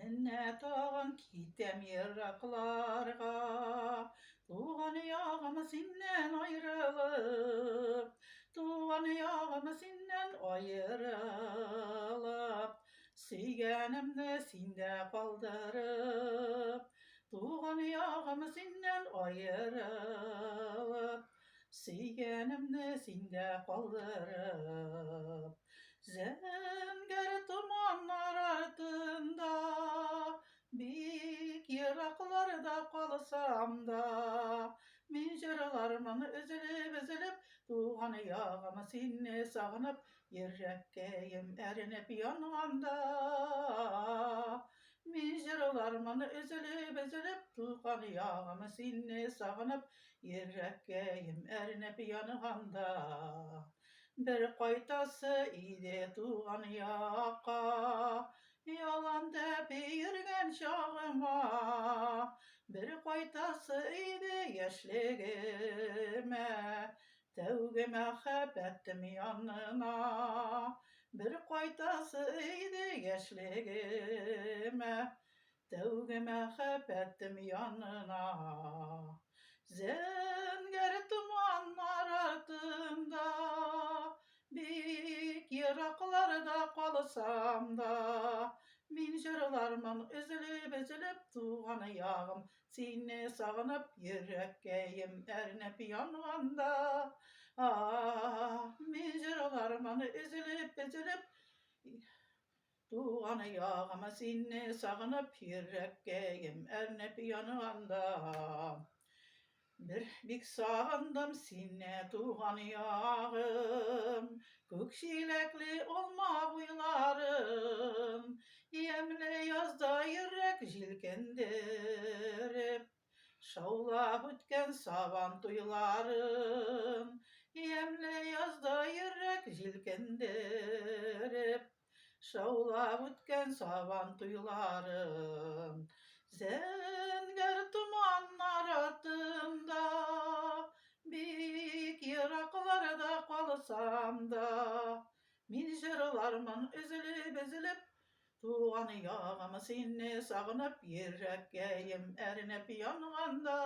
Minne tağın kitem yıraklarga, tuğan yağımı sinden ayrılıp, tuğan yağımı sinden ayrılıp, suygenimni sinde kaldırıp, tuğan yağımı sinden ayrılıp, suygenimni sinde kaldırıp, zenger tumanlar ardında, bik yıraklarda kalsam da, min jırlarımın üzülüp tuğan yağımı seni sağınıp, yürekkeyim erinip yanğanda. Min jırlarımın üzülüp tuğan yağımı seni sağınıp, yürekkeyim erinip yanğanda. Bir koytası idi tuğan yaqa, yalan dep yürgen çağıma. Bir koytası idi yaşligime, tevgime hebettim yanına. Bir koytası idi yaşligime, tevgime hebettim yanına. Zenger tumanlar ardında, bik yıraklarda kalsam da, min jırlarımın üzülüp tuğan yağım seni sağınıp, yürekkeyim erinip yanğanda. Ah, min jırlarımın üzülüp tuğan yağım seni sağınıp, yürekkeyim erinip yanğanda. Bir bik sağındım sine tuğan yağım, kökşilekli olma buylarım, yemle yazda yürek jilkendirip, şavla bütken savan tuylarım, yemle yazda yürek jilkendirip, şavla bütken savan tuylarım. Zenger tumanlar ardında, bik yıraklarda kalsam da, min jırlarımın üzülüp tuğan yağımı seni sağınıp, yürekkeyim erinip yanğanda.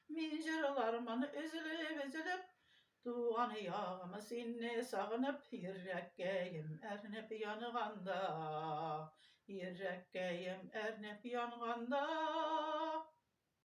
Min jırlarımın üzülüp tuğan yağımı seni sağınıp, yürekkeyim erinip yanğanda. Yürekkeyim erinip yanğanda.